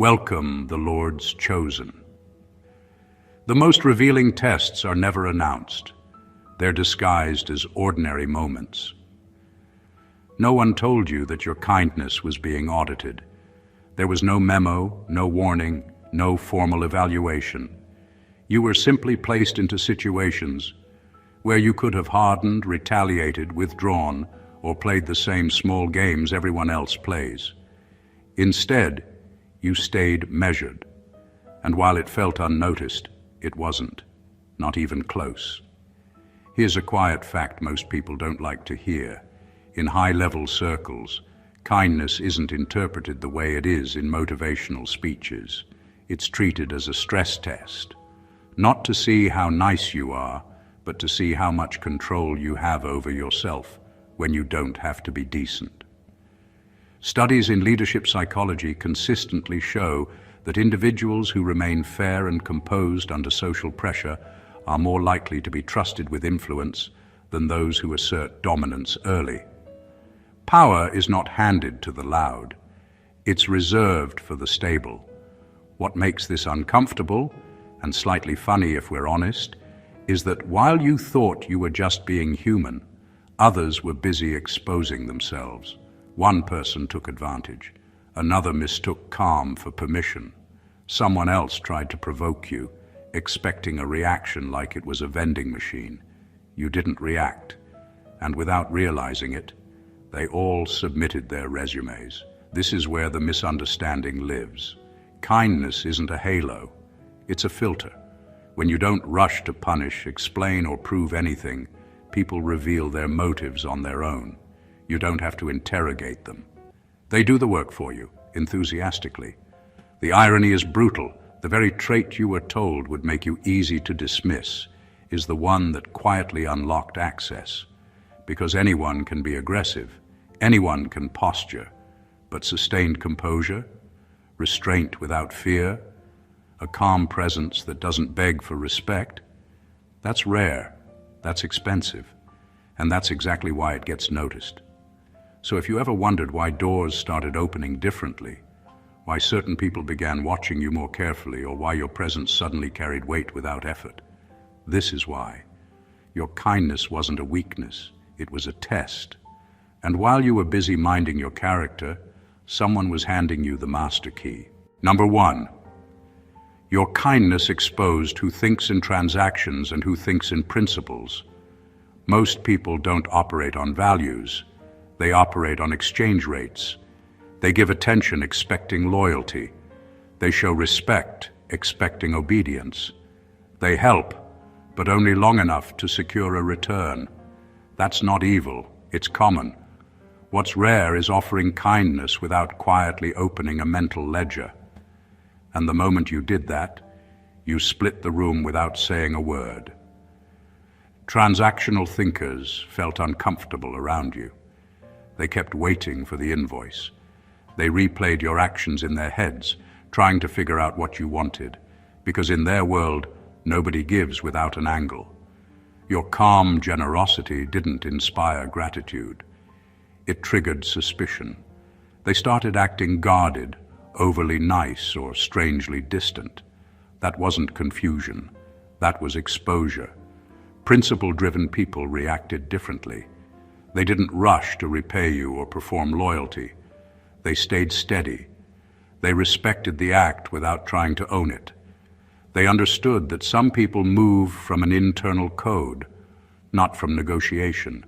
Welcome, the Lord's chosen. The most revealing tests are never announced. They're disguised as ordinary moments. No one told you that your kindness was being audited. There was no memo, no warning, no formal evaluation. You were simply placed into situations where you could have hardened, retaliated, withdrawn, or played the same small games everyone else plays. Instead, you stayed measured, and while it felt unnoticed, it wasn't, not even close. Here's a quiet fact most people don't like to hear. In high-level circles, kindness isn't interpreted the way it is in motivational speeches. It's treated as a stress test, not to see how nice you are, but to see how much control you have over yourself when you don't have to be decent. Studies in leadership psychology consistently show that individuals who remain fair and composed under social pressure are more likely to be trusted with influence than those who assert dominance early. Power is not handed to the loud. It's reserved for the stable. What makes this uncomfortable, and slightly funny if we're honest, is that while you thought you were just being human, others were busy exposing themselves. One person took advantage. Another mistook calm for permission. Someone else tried to provoke you, expecting a reaction like it was a vending machine. You didn't react, and without realizing it, they all submitted their resumes. This is where the misunderstanding lives. Kindness isn't a halo, it's a filter. When you don't rush to punish, explain, or prove anything, people reveal their motives on their own. You don't have to interrogate them. They do the work for you, enthusiastically. The irony is brutal. The very trait you were told would make you easy to dismiss is the one that quietly unlocked access. Because anyone can be aggressive, anyone can posture, but sustained composure, restraint without fear, a calm presence that doesn't beg for respect, that's rare, that's expensive, and that's exactly why it gets noticed. So if you ever wondered why doors started opening differently, why certain people began watching you more carefully, or why your presence suddenly carried weight without effort, this is why. Your kindness wasn't a weakness, it was a test. And while you were busy minding your character, someone was handing you the master key. Number 1, your kindness exposed who thinks in transactions and who thinks in principles. Most people don't operate on values. They operate on exchange rates. They give attention expecting loyalty. They show respect expecting obedience. They help, but only long enough to secure a return. That's not evil, it's common. What's rare is offering kindness without quietly opening a mental ledger. And the moment you did that, you split the room without saying a word. Transactional thinkers felt uncomfortable around you. They kept waiting for the invoice. They replayed your actions in their heads, trying to figure out what you wanted, because in their world, nobody gives without an angle. Your calm generosity didn't inspire gratitude. It triggered suspicion. They started acting guarded, overly nice, or strangely distant. That wasn't confusion. That was exposure. Principle-driven people reacted differently. They didn't rush to repay you or perform loyalty. They stayed steady. They respected the act without trying to own it. They understood that some people move from an internal code, not from negotiation.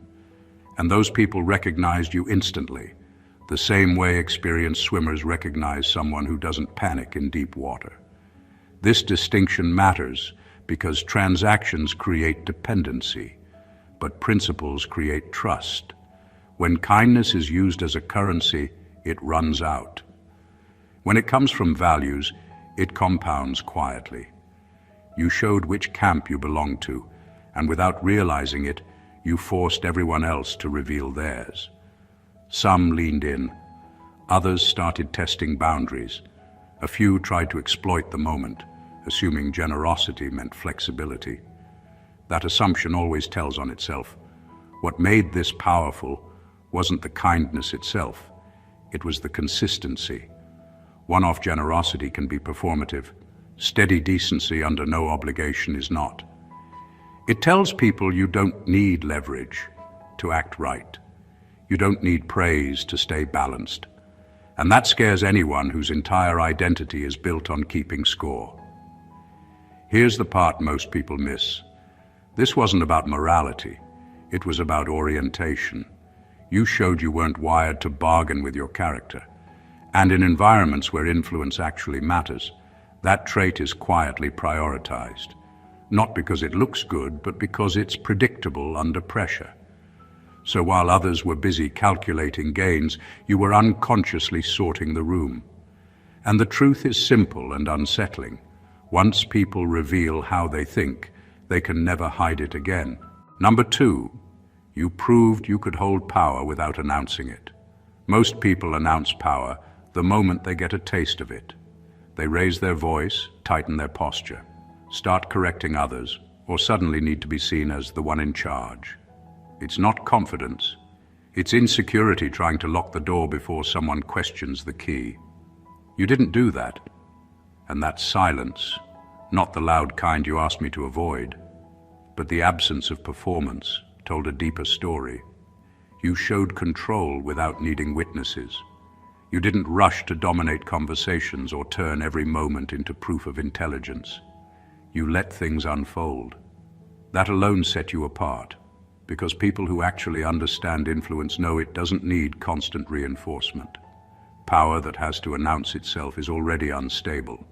And those people recognized you instantly, the same way experienced swimmers recognize someone who doesn't panic in deep water. This distinction matters because transactions create dependency, but principles create trust. When kindness is used as a currency, it runs out. When it comes from values, it compounds quietly. You showed which camp you belonged to, and without realizing it, you forced everyone else to reveal theirs. Some leaned in. Others started testing boundaries. A few tried to exploit the moment, assuming generosity meant flexibility. That assumption always tells on itself. What made this powerful wasn't the kindness itself. It was the consistency. One-off generosity can be performative. Steady decency under no obligation is not. It tells people you don't need leverage to act right. You don't need praise to stay balanced. And that scares anyone whose entire identity is built on keeping score. Here's the part most people miss. This wasn't about morality. It was about orientation. You showed you weren't wired to bargain with your character. And in environments where influence actually matters, that trait is quietly prioritized. Not because it looks good, but because it's predictable under pressure. So while others were busy calculating gains, you were unconsciously sorting the room. And the truth is simple and unsettling. Once people reveal how they think, they can never hide it again. Number 2, you proved you could hold power without announcing it. Most people announce power the moment they get a taste of it. They raise their voice, tighten their posture, start correcting others, or suddenly need to be seen as the one in charge. It's not confidence. It's insecurity trying to lock the door before someone questions the key. You didn't do that. And that's silence, not the loud kind you asked me to avoid, but the absence of performance told a deeper story. You showed control without needing witnesses. You didn't rush to dominate conversations or turn every moment into proof of intelligence. You let things unfold. That alone set you apart, because people who actually understand influence know it doesn't need constant reinforcement. Power that has to announce itself is already unstable.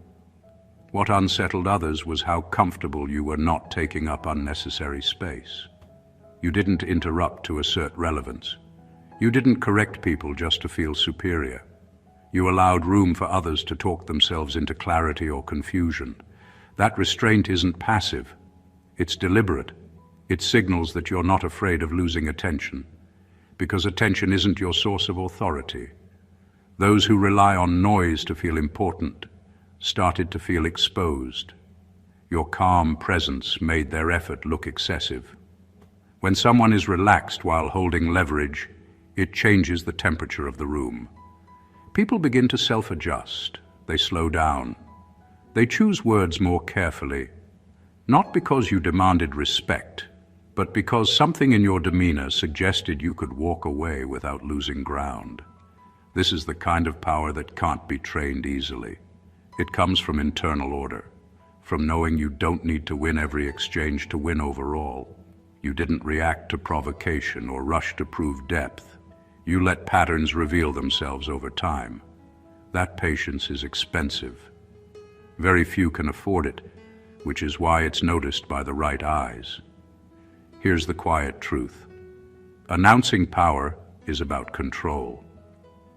What unsettled others was how comfortable you were not taking up unnecessary space. You didn't interrupt to assert relevance. You didn't correct people just to feel superior. You allowed room for others to talk themselves into clarity or confusion. That restraint isn't passive. It's deliberate. It signals that you're not afraid of losing attention, because attention isn't your source of authority. Those who rely on noise to feel important started to feel exposed. Your calm presence made their effort look excessive. When someone is relaxed while holding leverage, it changes the temperature of the room. People begin to self-adjust. They slow down. They choose words more carefully, not because you demanded respect, but because something in your demeanor suggested you could walk away without losing ground. This is the kind of power that can't be trained easily. It comes from internal order, from knowing you don't need to win every exchange to win overall. You didn't react to provocation or rush to prove depth. You let patterns reveal themselves over time. That patience is expensive. Very few can afford it, which is why it's noticed by the right eyes. Here's the quiet truth. Announcing power is about control.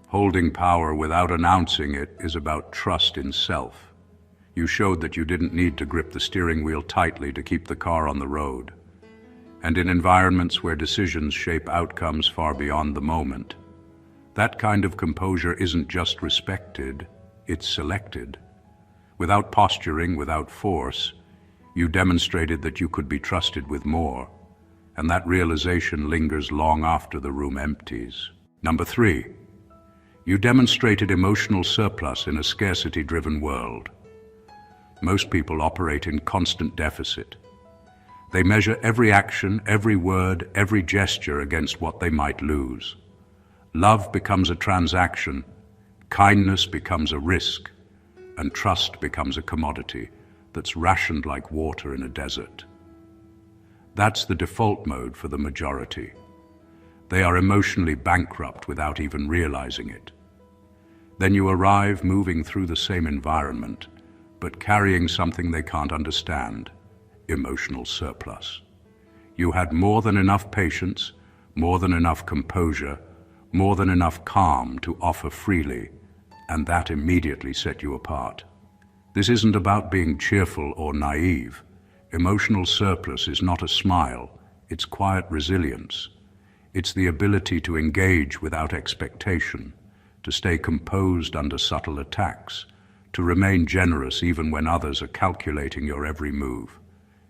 Holding power without announcing it is about trust in self. You showed that you didn't need to grip the steering wheel tightly to keep the car on the road. And in environments where decisions shape outcomes far beyond the moment, that kind of composure isn't just respected, it's selected. Without posturing, without force, you demonstrated that you could be trusted with more, and that realization lingers long after the room empties. Number 3, you demonstrated emotional surplus in a scarcity-driven world. Most people operate in constant deficit. They measure every action, every word, every gesture against what they might lose. Love becomes a transaction, kindness becomes a risk, and trust becomes a commodity that's rationed like water in a desert. That's the default mode for the majority. They are emotionally bankrupt without even realizing it. Then you arrive moving through the same environment, but carrying something they can't understand: emotional surplus. You had more than enough patience, more than enough composure, more than enough calm to offer freely, and that immediately set you apart. This isn't about being cheerful or naive. Emotional surplus is not a smile, it's quiet resilience. It's the ability to engage without expectation, to stay composed under subtle attacks, to remain generous even when others are calculating your every move.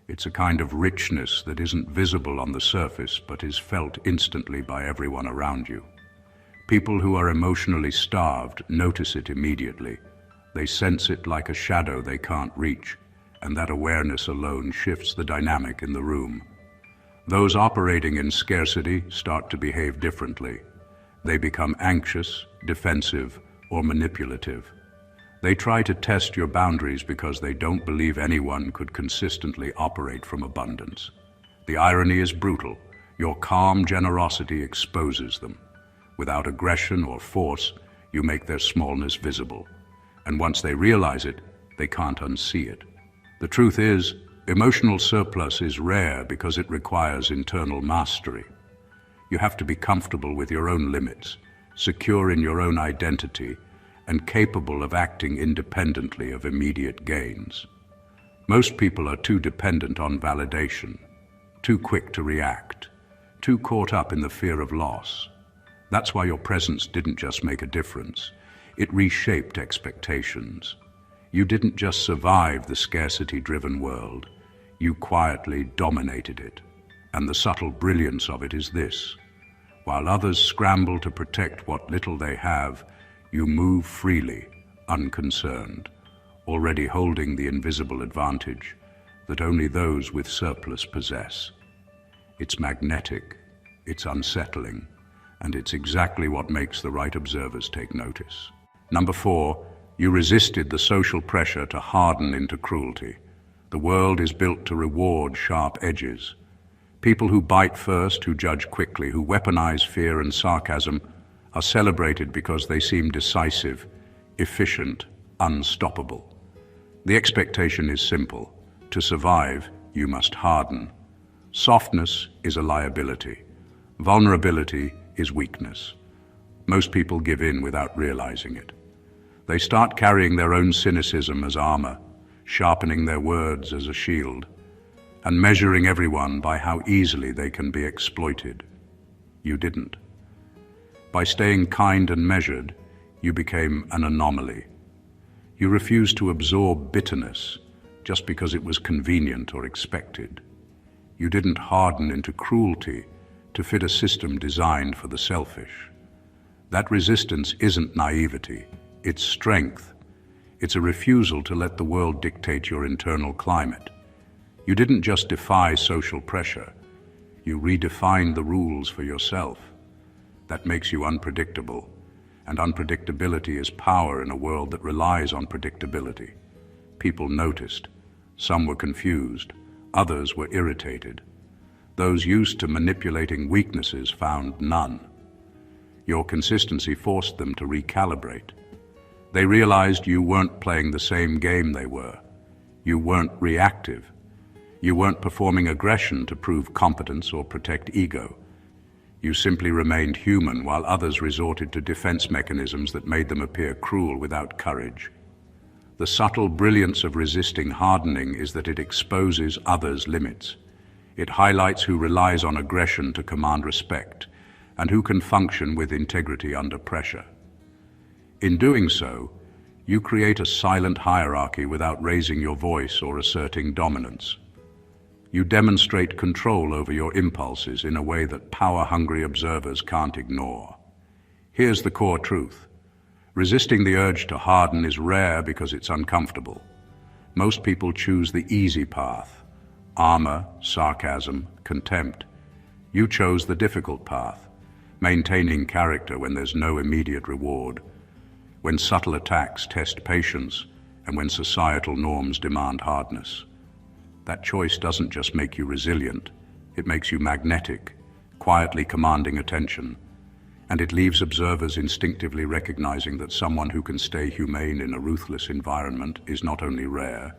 It's a kind of richness that isn't visible on the surface but is felt instantly by everyone around you. People who are emotionally starved notice it immediately, They sense it like a shadow they can't reach, and that awareness alone shifts the dynamic in the room. Those operating in scarcity start to behave differently. They become anxious, defensive, or manipulative. They try to test your boundaries because they don't believe anyone could consistently operate from abundance. The irony is brutal. Your calm generosity exposes them. Without aggression or force, you make their smallness visible. And once they realize it, they can't unsee it. The truth is, emotional surplus is rare because it requires internal mastery. You have to be comfortable with your own limits, secure in your own identity, and capable of acting independently of immediate gains. Most people are too dependent on validation, too quick to react, too caught up in the fear of loss. That's why your presence didn't just make a difference. It reshaped expectations. You didn't just survive the scarcity-driven world. You quietly dominated it. And the subtle brilliance of it is this. While others scramble to protect what little they have, you move freely, unconcerned, already holding the invisible advantage that only those with surplus possess. It's magnetic, it's unsettling, and it's exactly what makes the right observers take notice. Number 4, you resisted the social pressure to harden into cruelty. The world is built to reward sharp edges. People who bite first, who judge quickly, who weaponize fear and sarcasm are celebrated because they seem decisive, efficient, unstoppable. The expectation is simple. To survive, you must harden. Softness is a liability. Vulnerability is weakness. Most people give in without realizing it. They start carrying their own cynicism as armor, sharpening their words as a shield, and measuring everyone by how easily they can be exploited. You didn't. By staying kind and measured, you became an anomaly. You refused to absorb bitterness just because it was convenient or expected. You didn't harden into cruelty to fit a system designed for the selfish. That resistance isn't naivety, it's strength. It's a refusal to let the world dictate your internal climate. You didn't just defy social pressure, you redefined the rules for yourself. That makes you unpredictable, and unpredictability is power in a world that relies on predictability. People noticed. Some were confused. Others were irritated. Those used to manipulating weaknesses found none. Your consistency forced them to recalibrate. They realized you weren't playing the same game they were. You weren't reactive. You weren't performing aggression to prove competence or protect ego. You simply remained human while others resorted to defense mechanisms that made them appear cruel without courage. The subtle brilliance of resisting hardening is that it exposes others' limits. It highlights who relies on aggression to command respect and who can function with integrity under pressure. In doing so, you create a silent hierarchy without raising your voice or asserting dominance. You demonstrate control over your impulses in a way that power-hungry observers can't ignore. Here's the core truth. Resisting the urge to harden is rare because it's uncomfortable. Most people choose the easy path. Armor, sarcasm, contempt. You chose the difficult path, maintaining character when there's no immediate reward, when subtle attacks test patience, and when societal norms demand hardness. That choice doesn't just make you resilient, it makes you magnetic, quietly commanding attention, and it leaves observers instinctively recognizing that someone who can stay humane in a ruthless environment is not only rare,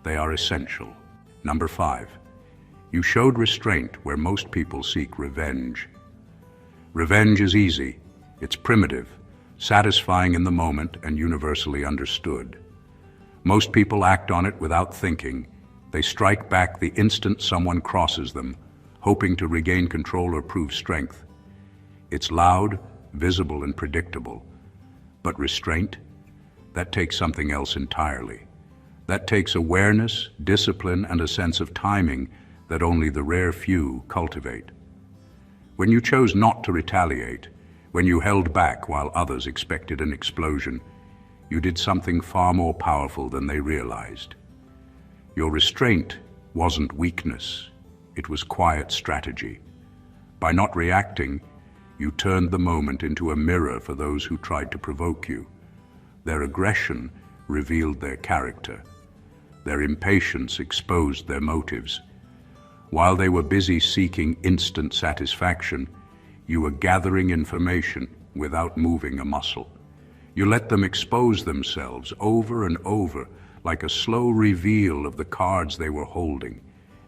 they are essential. Number 5, you showed restraint where most people seek revenge. Revenge is easy, it's primitive, satisfying in the moment and universally understood. Most people act on it without thinking. They strike back the instant someone crosses them, hoping to regain control or prove strength. It's loud, visible, and predictable. But restraint? That takes something else entirely. That takes awareness, discipline, and a sense of timing that only the rare few cultivate. When you chose not to retaliate, when you held back while others expected an explosion, you did something far more powerful than they realized. Your restraint wasn't weakness, it was quiet strategy. By not reacting, you turned the moment into a mirror for those who tried to provoke you. Their aggression revealed their character. Their impatience exposed their motives. While they were busy seeking instant satisfaction, you were gathering information without moving a muscle. You let them expose themselves over and over, like a slow reveal of the cards they were holding.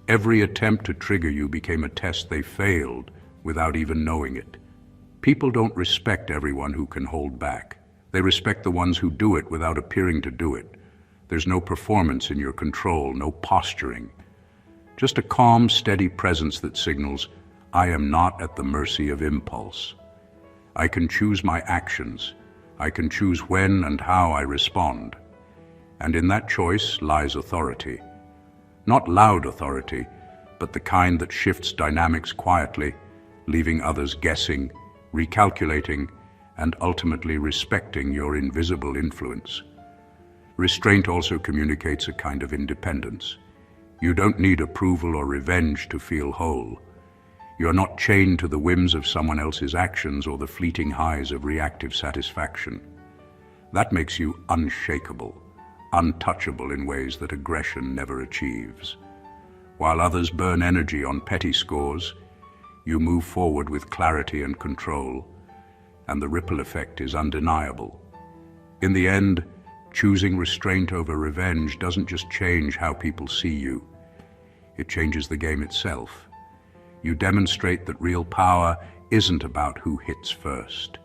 Every attempt to trigger you became a test they failed without even knowing it. People don't respect everyone who can hold back. They respect the ones who do it without appearing to do it. There's no performance in your control, no posturing. Just a calm, steady presence that signals, I am not at the mercy of impulse. I can choose my actions. I can choose when and how I respond. And in that choice lies authority. Not loud authority, but the kind that shifts dynamics quietly, leaving others guessing, recalculating, and ultimately respecting your invisible influence. Restraint also communicates a kind of independence. You don't need approval or revenge to feel whole. You're not chained to the whims of someone else's actions or the fleeting highs of reactive satisfaction. That makes you unshakable, untouchable in ways that aggression never achieves. While others burn energy on petty scores, you move forward with clarity and control, and the ripple effect is undeniable. In the end, choosing restraint over revenge doesn't just change how people see you. It changes the game itself. You demonstrate that real power isn't about who hits first.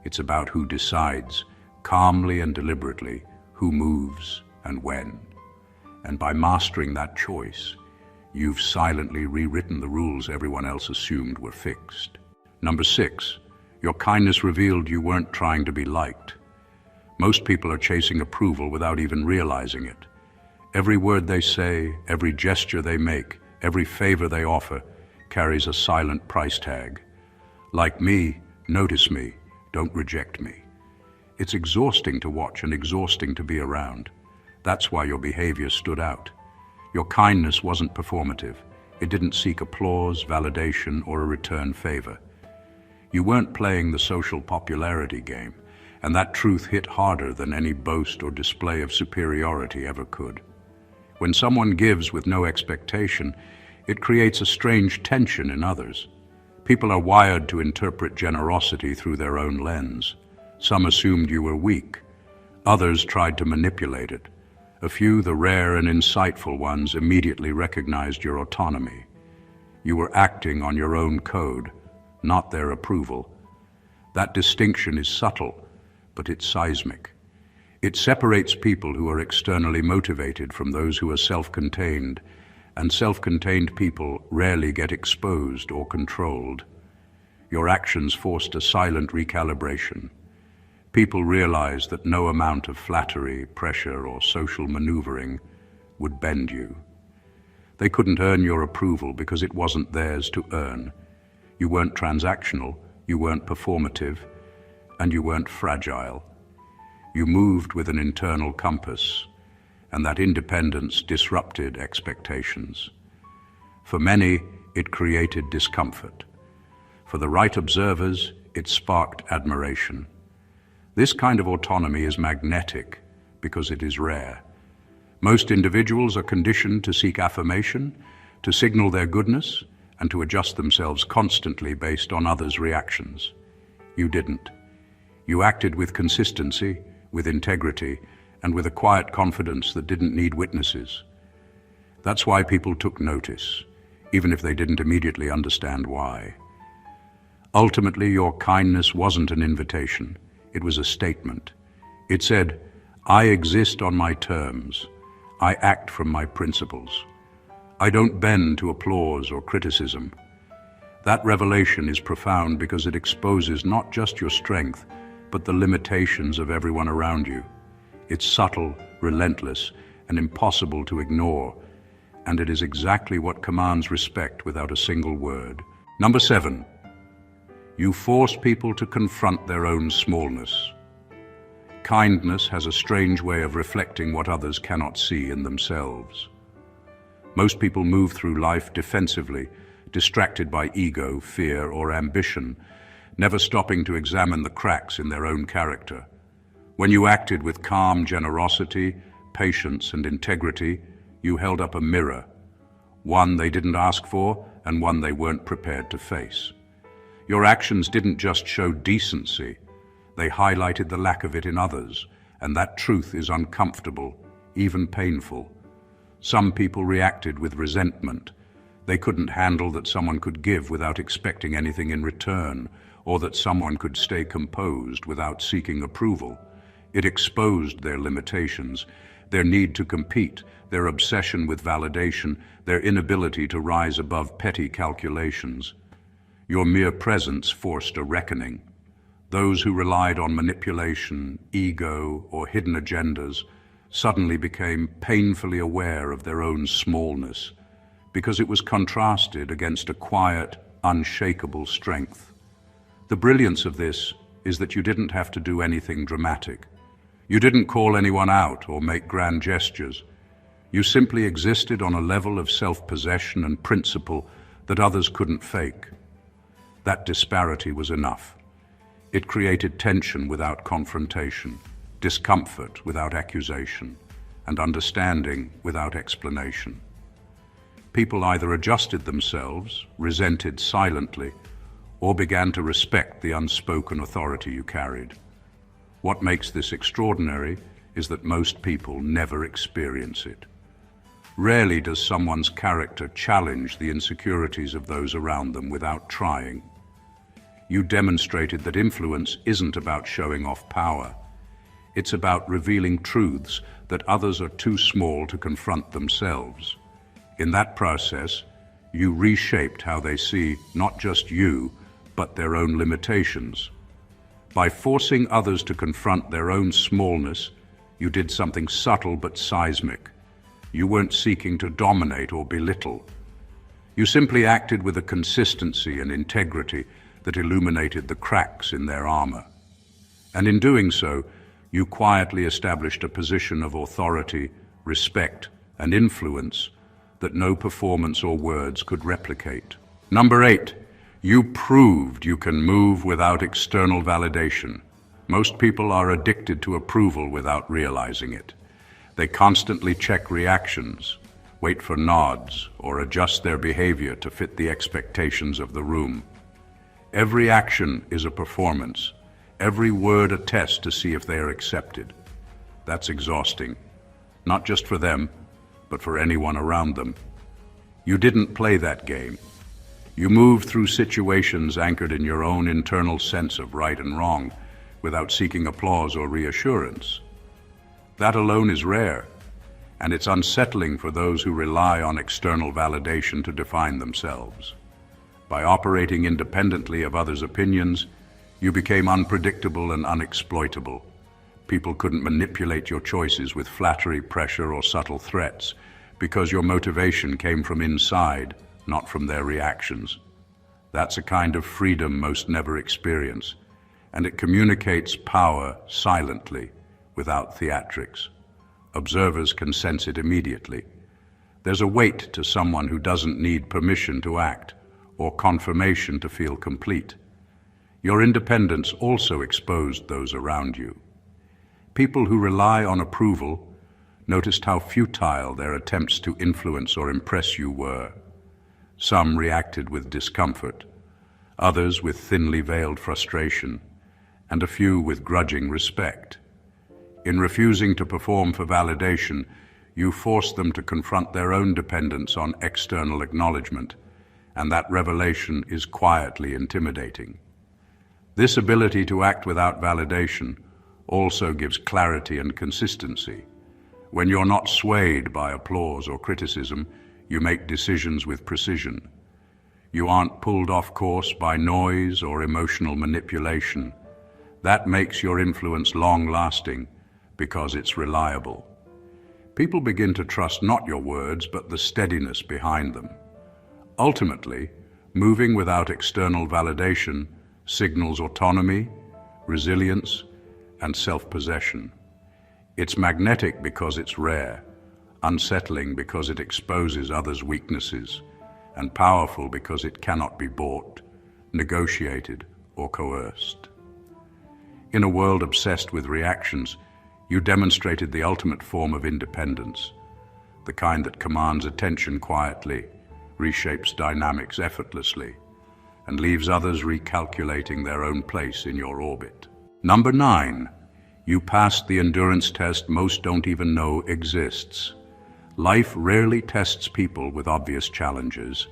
It's about who decides, calmly and deliberately, who moves and when. And by mastering that choice, you've silently rewritten the rules everyone else assumed were fixed. Number 6, your kindness revealed you weren't trying to be liked. Most people are chasing approval without even realizing it. Every word they say, every gesture they make, every favor they offer carries a silent price tag. Like me, notice me, don't reject me. It's exhausting to watch and exhausting to be around. That's why your behavior stood out. Your kindness wasn't performative. It didn't seek applause, validation, or a return favor. You weren't playing the social popularity game, and that truth hit harder than any boast or display of superiority ever could. When someone gives with no expectation, it creates a strange tension in others. People are wired to interpret generosity through their own lens. Some assumed you were weak. Others tried to manipulate it. A few, the rare and insightful ones, immediately recognized your autonomy. You were acting on your own code, not their approval. That distinction is subtle, but it's seismic. It separates people who are externally motivated from those who are self-contained, and self-contained people rarely get exposed or controlled. Your actions forced a silent recalibration. People realized that no amount of flattery, pressure, or social maneuvering would bend you. They couldn't earn your approval because it wasn't theirs to earn. You weren't transactional, you weren't performative, and you weren't fragile. You moved with an internal compass, and that independence disrupted expectations. For many, it created discomfort. For the right observers, it sparked admiration. This kind of autonomy is magnetic because it is rare. Most individuals are conditioned to seek affirmation, to signal their goodness, and to adjust themselves constantly based on others' reactions. You didn't. You acted with consistency, with integrity, and with a quiet confidence that didn't need witnesses. That's why people took notice, even if they didn't immediately understand why. Ultimately, your kindness wasn't an invitation. It was a statement. It said, I exist on my terms. I act from my principles. I don't bend to applause or criticism. That revelation is profound because it exposes not just your strength, but the limitations of everyone around you. It's subtle, relentless, and impossible to ignore, and it is exactly what commands respect without a single word. Number 7, you force people to confront their own smallness. Kindness has a strange way of reflecting what others cannot see in themselves. Most people move through life defensively, distracted by ego, fear, or ambition, never stopping to examine the cracks in their own character. When you acted with calm generosity, patience, and integrity, you held up a mirror, one they didn't ask for and one they weren't prepared to face. Your actions didn't just show decency, they highlighted the lack of it in others, and that truth is uncomfortable, even painful. Some people reacted with resentment. They couldn't handle that someone could give without expecting anything in return, or that someone could stay composed without seeking approval. It exposed their limitations, their need to compete, their obsession with validation, their inability to rise above petty calculations. Your mere presence forced a reckoning. Those who relied on manipulation, ego, or hidden agendas suddenly became painfully aware of their own smallness, because it was contrasted against a quiet, unshakable strength. The brilliance of this is that you didn't have to do anything dramatic. You didn't call anyone out or make grand gestures. You simply existed on a level of self-possession and principle that others couldn't fake. That disparity was enough. It created tension without confrontation, discomfort without accusation, and understanding without explanation. People either adjusted themselves, resented silently, or began to respect the unspoken authority you carried. What makes this extraordinary is that most people never experience it. Rarely does someone's character challenge the insecurities of those around them without trying. You demonstrated that influence isn't about showing off power. It's about revealing truths that others are too small to confront themselves. In that process, you reshaped how they see not just you, but their own limitations. By forcing others to confront their own smallness, you did something subtle but seismic. You weren't seeking to dominate or belittle. You simply acted with a consistency and integrity that illuminated the cracks in their armor. And in doing so, you quietly established a position of authority, respect, and influence that no performance or words could replicate. Number 8, you proved you can move without external validation. Most people are addicted to approval without realizing it. They constantly check reactions, wait for nods, or adjust their behavior to fit the expectations of the room. Every action is a performance. Every word a test to see if they are accepted. That's exhausting, not just for them, but for anyone around them. You didn't play that game. You moved through situations anchored in your own internal sense of right and wrong, without seeking applause or reassurance. That alone is rare, and it's unsettling for those who rely on external validation to define themselves. By operating independently of others' opinions, you became unpredictable and unexploitable. People couldn't manipulate your choices with flattery, pressure, or subtle threats, because your motivation came from inside, not from their reactions. That's a kind of freedom most never experience, and it communicates power silently, without theatrics. Observers can sense it immediately. There's a weight to someone who doesn't need permission to act, or confirmation to feel complete. Your independence also exposed those around you. People who rely on approval noticed how futile their attempts to influence or impress you were. Some reacted with discomfort, others with thinly veiled frustration, and a few with grudging respect. In refusing to perform for validation, you forced them to confront their own dependence on external acknowledgement, and that revelation is quietly intimidating. This ability to act without validation also gives clarity and consistency. When you're not swayed by applause or criticism, you make decisions with precision. You aren't pulled off course by noise or emotional manipulation. That makes your influence long-lasting because it's reliable. People begin to trust not your words, but the steadiness behind them. Ultimately, moving without external validation signals autonomy, resilience, and self-possession. It's magnetic because it's rare, unsettling because it exposes others' weaknesses, and powerful because it cannot be bought, negotiated, or coerced. In a world obsessed with reactions, you demonstrated the ultimate form of independence, the kind that commands attention quietly, reshapes dynamics effortlessly, and leaves others recalculating their own place in your orbit. Number 9, you passed the endurance test most don't even know exists. Life rarely tests people with obvious challenges.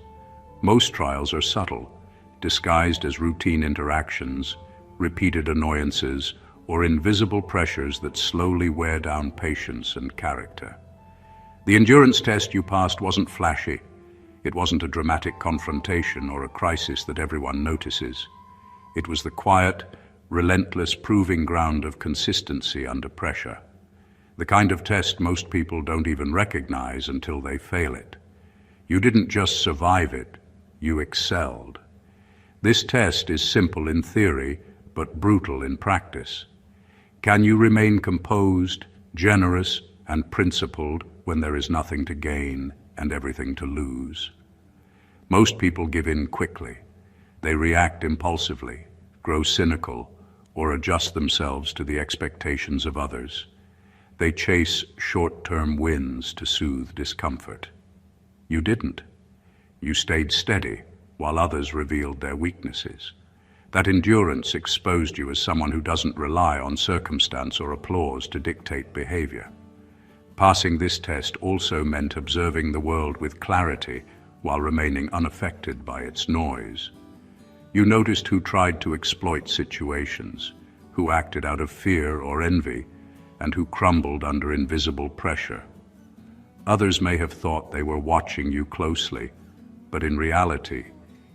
Most trials are subtle, disguised as routine interactions, repeated annoyances, or invisible pressures that slowly wear down patience and character. The endurance test you passed wasn't flashy. It wasn't a dramatic confrontation or a crisis that everyone notices. It was the quiet, relentless proving ground of consistency under pressure. The kind of test most people don't even recognize until they fail it. You didn't just survive it, you excelled. This test is simple in theory, but brutal in practice. Can you remain composed, generous, and principled when there is nothing to gain and everything to lose? Most people give in quickly. They react impulsively, grow cynical, or adjust themselves to the expectations of others. They chase short-term wins to soothe discomfort. You didn't. You stayed steady while others revealed their weaknesses. That endurance exposed you as someone who doesn't rely on circumstance or applause to dictate behavior. Passing this test also meant observing the world with clarity while remaining unaffected by its noise. You noticed who tried to exploit situations, who acted out of fear or envy, and who crumbled under invisible pressure. Others may have thought they were watching you closely, but in reality,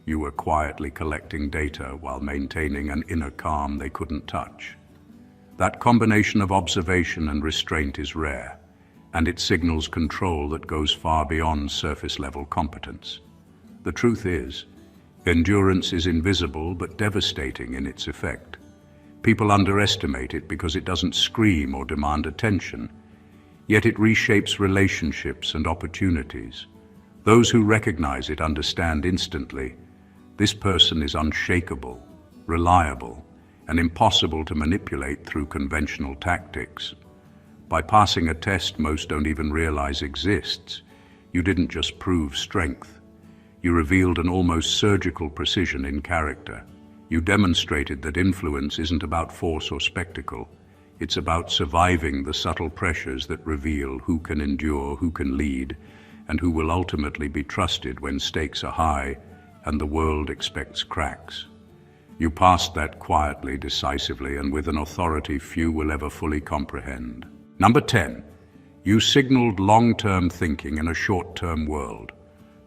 you were quietly collecting data while maintaining an inner calm they couldn't touch. That combination of observation and restraint is rare, and it signals control that goes far beyond surface-level competence. The truth is, endurance is invisible but devastating in its effect. People underestimate it because it doesn't scream or demand attention, yet it reshapes relationships and opportunities. Those who recognize it understand instantly, this person is unshakable, reliable, and impossible to manipulate through conventional tactics. By passing a test most don't even realize exists, you didn't just prove strength. You revealed an almost surgical precision in character. You demonstrated that influence isn't about force or spectacle. It's about surviving the subtle pressures that reveal who can endure, who can lead, and who will ultimately be trusted when stakes are high and the world expects cracks. You passed that quietly, decisively, and with an authority few will ever fully comprehend. Number 10, you signaled long-term thinking in a short-term world.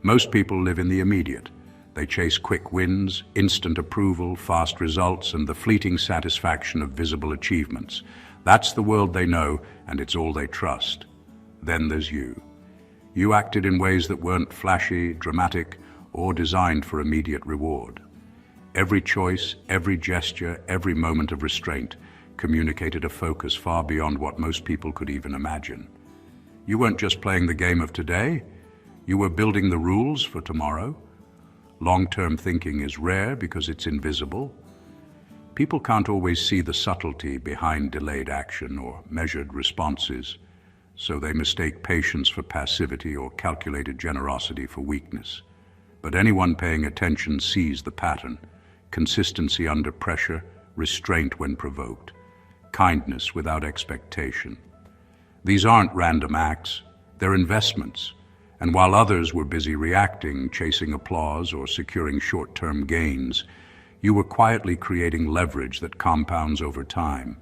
Most people live in the immediate. They chase quick wins, instant approval, fast results, and the fleeting satisfaction of visible achievements. That's the world they know, and it's all they trust. Then there's you. You acted in ways that weren't flashy, dramatic, or designed for immediate reward. Every choice, every gesture, every moment of restraint communicated a focus far beyond what most people could even imagine. You weren't just playing the game of today, you were building the rules for tomorrow. Long-term thinking is rare because it's invisible. People can't always see the subtlety behind delayed action or measured responses, so they mistake patience for passivity or calculated generosity for weakness. But anyone paying attention sees the pattern: consistency under pressure, restraint when provoked, kindness without expectation. These aren't random acts, they're investments. And while others were busy reacting, chasing applause, or securing short-term gains, you were quietly creating leverage that compounds over time.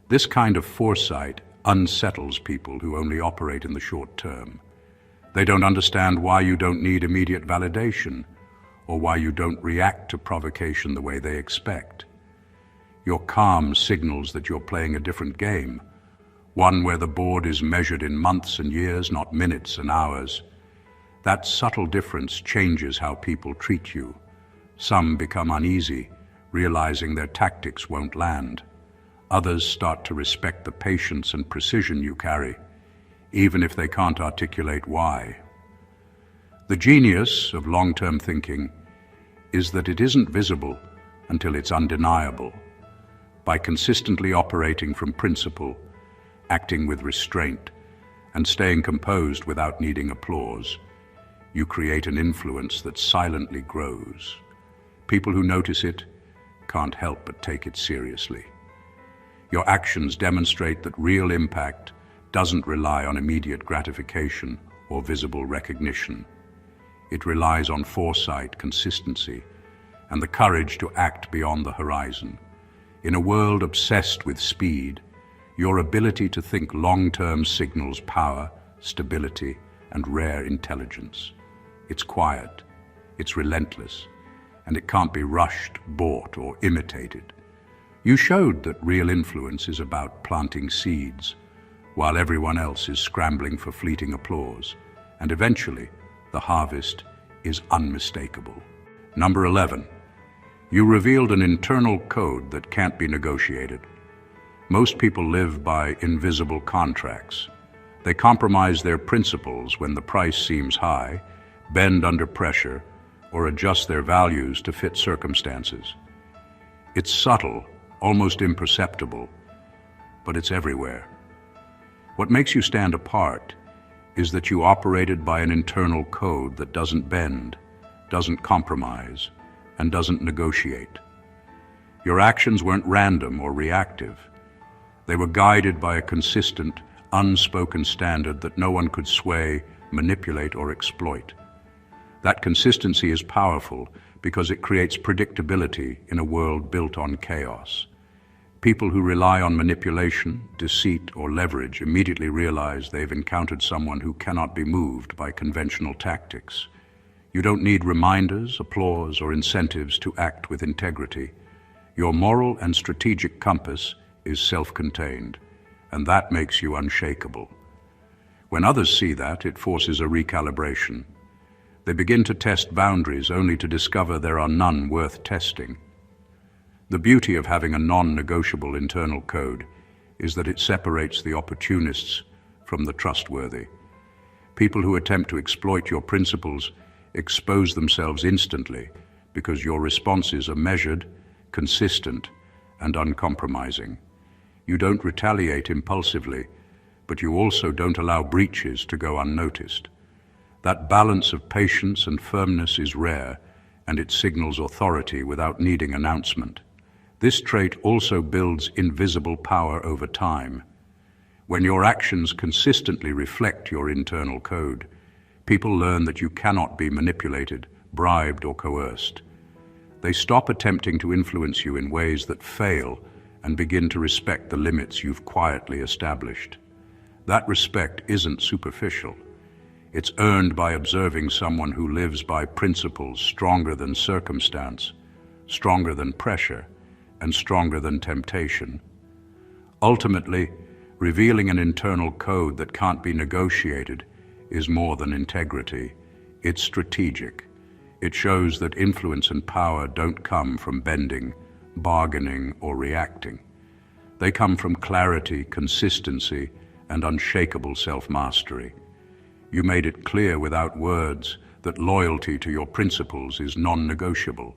This kind of foresight unsettles people who only operate in the short term. They don't understand why you don't need immediate validation, or why you don't react to provocation the way they expect. Your calm signals that you're playing a different game, one where the board is measured in months and years, not minutes and hours. That subtle difference changes how people treat you. Some become uneasy, realizing their tactics won't land. Others start to respect the patience and precision you carry, even if they can't articulate why. The genius of long-term thinking is that it isn't visible until it's undeniable. By consistently operating from principle, acting with restraint, and staying composed without needing applause, you create an influence that silently grows. People who notice it can't help but take it seriously. Your actions demonstrate that real impact doesn't rely on immediate gratification or visible recognition. It relies on foresight, consistency, and the courage to act beyond the horizon. In a world obsessed with speed, your ability to think long-term signals power, stability, and rare intelligence. It's quiet, it's relentless, and it can't be rushed, bought, or imitated. You showed that real influence is about planting seeds, while everyone else is scrambling for fleeting applause, and eventually, the harvest is unmistakable. Number 11. You revealed an internal code that can't be negotiated. Most people live by invisible contracts. They compromise their principles when the price seems high, bend under pressure, or adjust their values to fit circumstances. It's subtle, almost imperceptible, but it's everywhere. What makes you stand apart is that you operated by an internal code that doesn't bend, doesn't compromise, and doesn't negotiate. Your actions weren't random or reactive. They were guided by a consistent, unspoken standard that no one could sway, manipulate, or exploit. That consistency is powerful because it creates predictability in a world built on chaos. People who rely on manipulation, deceit, or leverage immediately realize they've encountered someone who cannot be moved by conventional tactics. You don't need reminders, applause, or incentives to act with integrity. Your moral and strategic compass is self-contained, and that makes you unshakable. When others see that, it forces a recalibration. They begin to test boundaries only to discover there are none worth testing. The beauty of having a non-negotiable internal code is that it separates the opportunists from the trustworthy. People who attempt to exploit your principles expose themselves instantly because your responses are measured, consistent, and uncompromising. You don't retaliate impulsively, but you also don't allow breaches to go unnoticed. That balance of patience and firmness is rare, and it signals authority without needing announcement. This trait also builds invisible power over time. When your actions consistently reflect your internal code, people learn that you cannot be manipulated, bribed, or coerced. They stop attempting to influence you in ways that fail and begin to respect the limits you've quietly established. That respect isn't superficial. It's earned by observing someone who lives by principles stronger than circumstance, stronger than pressure, and stronger than temptation. Ultimately, revealing an internal code that can't be negotiated is more than integrity. It's strategic. It shows that influence and power don't come from bending, bargaining, or reacting. They come from clarity, consistency, and unshakable self-mastery. You made it clear without words that loyalty to your principles is non-negotiable,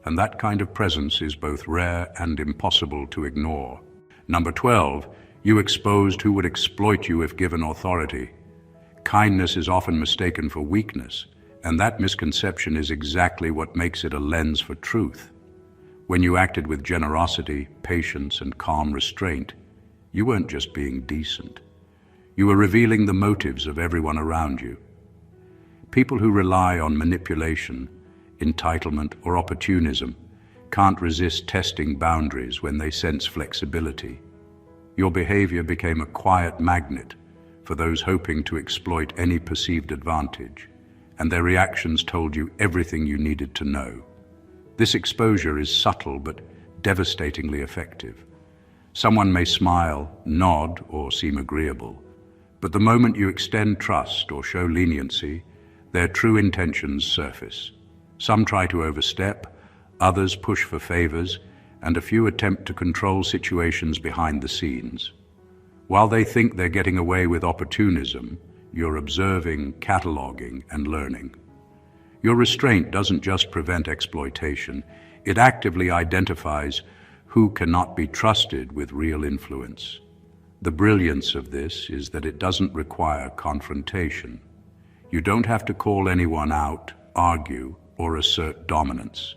and that kind of presence is both rare and impossible to ignore. Number 12, you exposed who would exploit you if given authority. Kindness is often mistaken for weakness, and that misconception is exactly what makes it a lens for truth. When you acted with generosity, patience, and calm restraint, you weren't just being decent. You were revealing the motives of everyone around you. People who rely on manipulation, entitlement, or opportunism can't resist testing boundaries when they sense flexibility. Your behavior became a quiet magnet for those hoping to exploit any perceived advantage, and their reactions told you everything you needed to know. This exposure is subtle but devastatingly effective. Someone may smile, nod, or seem agreeable, but the moment you extend trust or show leniency, their true intentions surface. Some try to overstep, others push for favors, and a few attempt to control situations behind the scenes. While they think they're getting away with opportunism, you're observing, cataloging, and learning. Your restraint doesn't just prevent exploitation, it actively identifies who cannot be trusted with real influence. The brilliance of this is that it doesn't require confrontation. You don't have to call anyone out, argue, or assert dominance.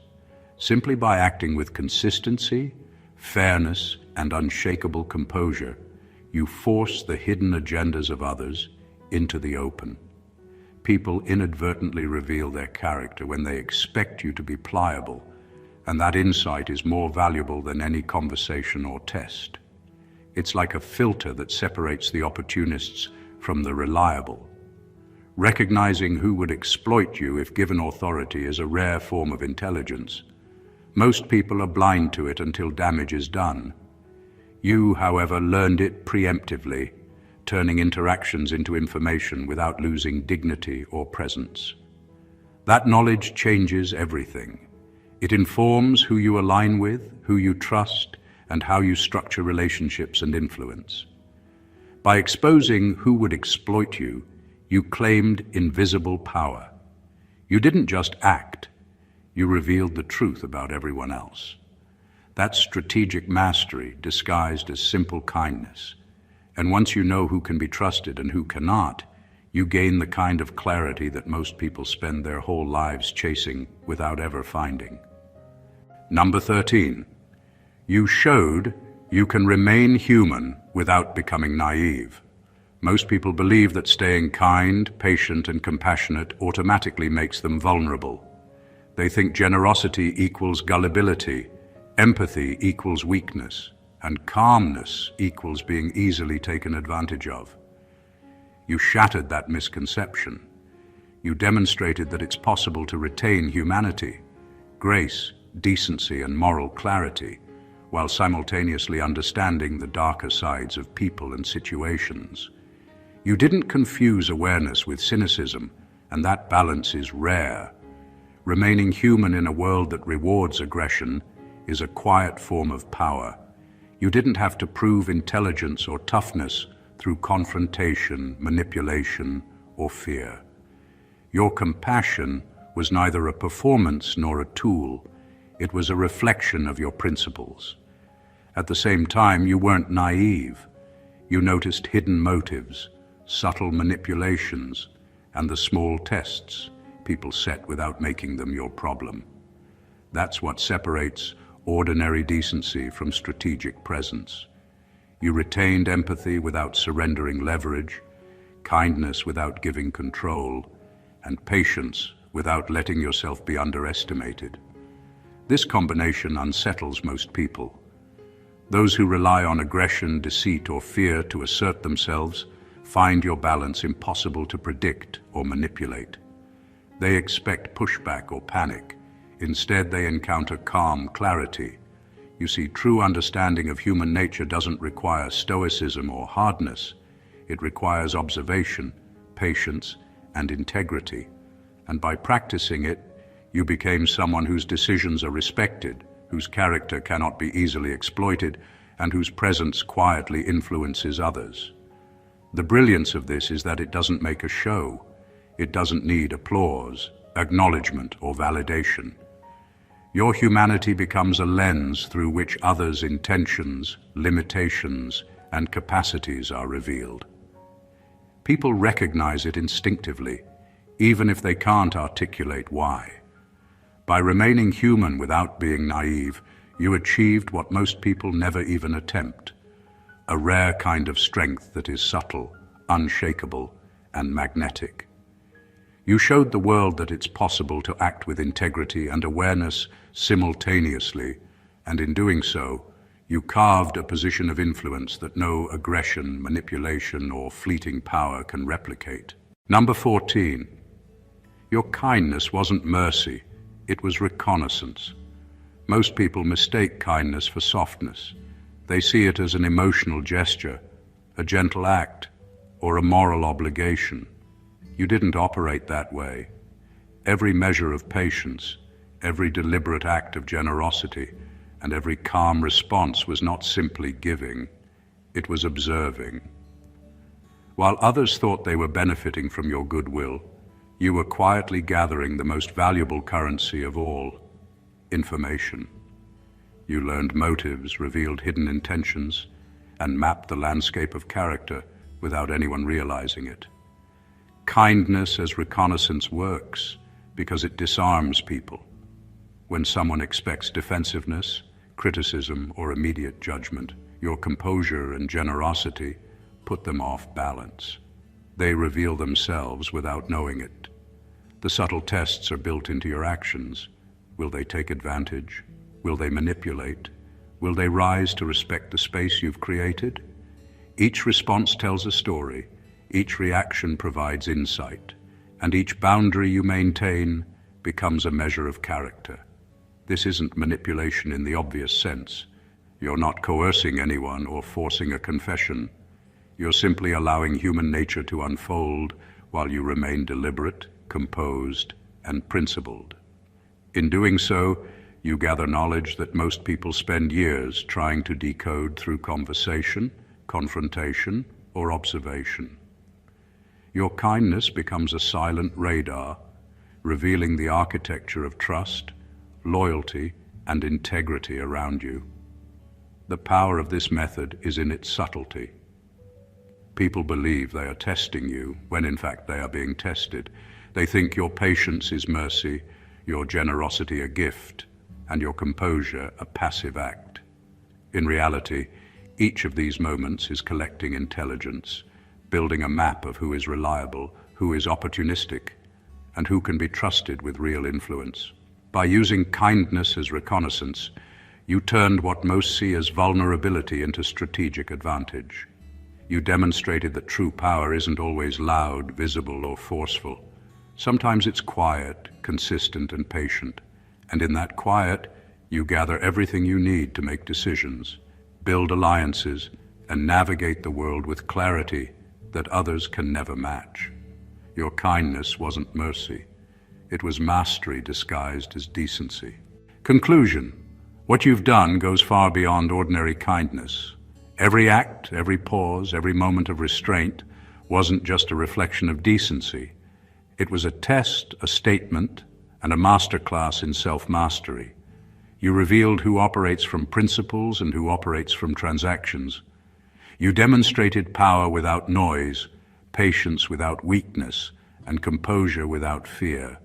Simply by acting with consistency, fairness, and unshakable composure, you force the hidden agendas of others into the open. People inadvertently reveal their character when they expect you to be pliable, and that insight is more valuable than any conversation or test. It's like a filter that separates the opportunists from the reliable. Recognizing who would exploit you if given authority is a rare form of intelligence. Most people are blind to it until damage is done. You, however, learned it preemptively, turning interactions into information without losing dignity or presence. That knowledge changes everything. It informs who you align with, who you trust, and how you structure relationships and influence. By exposing who would exploit you, you claimed invisible power. You didn't just act, you revealed the truth about everyone else. That's strategic mastery disguised as simple kindness. And once you know who can be trusted and who cannot, you gain the kind of clarity that most people spend their whole lives chasing without ever finding. Number 13. You showed you can remain human without becoming naive. Most people believe that staying kind, patient, and compassionate automatically makes them vulnerable. They think generosity equals gullibility, empathy equals weakness, and calmness equals being easily taken advantage of. You shattered that misconception. You demonstrated that it's possible to retain humanity, grace, decency, and moral clarity, while simultaneously understanding the darker sides of people and situations. You didn't confuse awareness with cynicism, and that balance is rare. Remaining human in a world that rewards aggression is a quiet form of power. You didn't have to prove intelligence or toughness through confrontation, manipulation, or fear. Your compassion was neither a performance nor a tool. It was a reflection of your principles. At the same time, you weren't naive. You noticed hidden motives, subtle manipulations, and the small tests people set without making them your problem. That's what separates ordinary decency from strategic presence. You retained empathy without surrendering leverage, kindness without giving control, and patience without letting yourself be underestimated. This combination unsettles most people. Those who rely on aggression, deceit, or fear to assert themselves find your balance impossible to predict or manipulate. They expect pushback or panic. Instead, they encounter calm clarity. You see, true understanding of human nature doesn't require stoicism or hardness. It requires observation, patience, and integrity. And by practicing it, you became someone whose decisions are respected, whose character cannot be easily exploited, and whose presence quietly influences others. The brilliance of this is that it doesn't make a show. It doesn't need applause, acknowledgement, or validation. Your humanity becomes a lens through which others' intentions, limitations, and capacities are revealed. People recognize it instinctively, even if they can't articulate why. By remaining human without being naive, you achieved what most people never even attempt, a rare kind of strength that is subtle, unshakable, and magnetic. You showed the world that it's possible to act with integrity and awareness simultaneously, and in doing so, you carved a position of influence that no aggression, manipulation, or fleeting power can replicate. Number 14. Your kindness wasn't mercy, it was reconnaissance. Most people mistake kindness for softness. They see it as an emotional gesture, a gentle act, or a moral obligation. You didn't operate that way. Every measure of patience, every deliberate act of generosity, and every calm response was not simply giving, it was observing. While others thought they were benefiting from your goodwill, you were quietly gathering the most valuable currency of all, information. You learned motives, revealed hidden intentions, and mapped the landscape of character without anyone realizing it. Kindness as reconnaissance works because it disarms people. When someone expects defensiveness, criticism, or immediate judgment, your composure and generosity put them off balance. They reveal themselves without knowing it. The subtle tests are built into your actions. Will they take advantage? Will they manipulate? Will they rise to respect the space you've created? Each response tells a story, each reaction provides insight, and each boundary you maintain becomes a measure of character. This isn't manipulation in the obvious sense. You're not coercing anyone or forcing a confession. You're simply allowing human nature to unfold while you remain deliberate, composed, and principled. In doing so, you gather knowledge that most people spend years trying to decode through conversation, confrontation, or observation. Your kindness becomes a silent radar, revealing the architecture of trust, loyalty, and integrity around you. The power of this method is in its subtlety. People believe they are testing you when in fact they are being tested. They think your patience is mercy, your generosity a gift, and your composure a passive act. In reality, each of these moments is collecting intelligence, building a map of who is reliable, who is opportunistic, and who can be trusted with real influence. By using kindness as reconnaissance, you turned what most see as vulnerability into strategic advantage. You demonstrated that true power isn't always loud, visible, or forceful. Sometimes it's quiet, consistent, and patient. And in that quiet, you gather everything you need to make decisions, build alliances, and navigate the world with clarity that others can never match. Your kindness wasn't mercy. It was mastery disguised as decency. Conclusion: what you've done goes far beyond ordinary kindness. Every act, every pause, every moment of restraint wasn't just a reflection of decency. It was a test, a statement, and a masterclass in self-mastery. You revealed who operates from principles and who operates from transactions. You demonstrated power without noise, patience without weakness, and composure without fear.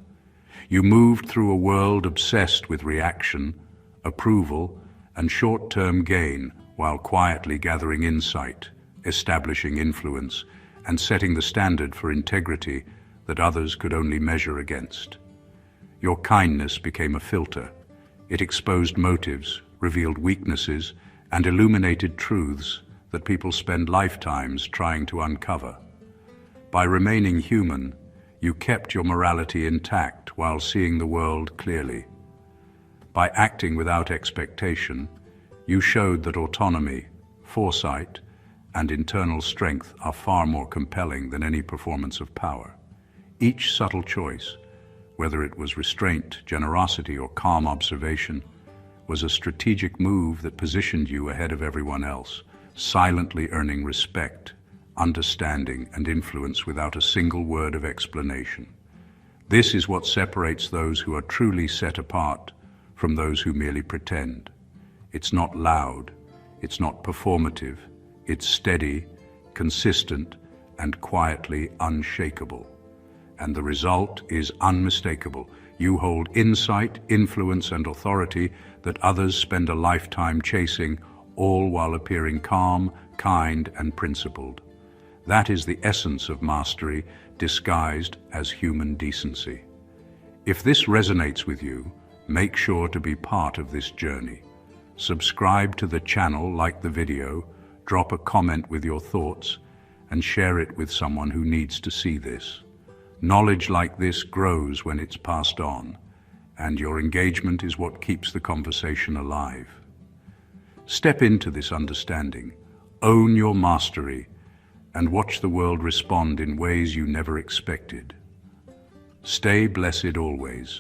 You moved through a world obsessed with reaction, approval, and short-term gain while quietly gathering insight, establishing influence, and setting the standard for integrity that others could only measure against. Your kindness became a filter. It exposed motives, revealed weaknesses, and illuminated truths that people spend lifetimes trying to uncover. By remaining human, you kept your morality intact while seeing the world clearly. By acting without expectation, you showed that autonomy, foresight, and internal strength are far more compelling than any performance of power. Each subtle choice, whether it was restraint, generosity, or calm observation, was a strategic move that positioned you ahead of everyone else, silently earning respect, understanding, and influence without a single word of explanation. This is what separates those who are truly set apart from those who merely pretend. It's not loud, it's not performative, it's steady, consistent, and quietly unshakable. And the result is unmistakable. You hold insight, influence, and authority that others spend a lifetime chasing, all while appearing calm, kind, and principled. That is the essence of mastery, disguised as human decency. If this resonates with you, make sure to be part of this journey. Subscribe to the channel, like the video, drop a comment with your thoughts, and share it with someone who needs to see this. Knowledge like this grows when it's passed on, and your engagement is what keeps the conversation alive. Step into this understanding, own your mastery, and watch the world respond in ways you never expected. Stay blessed always.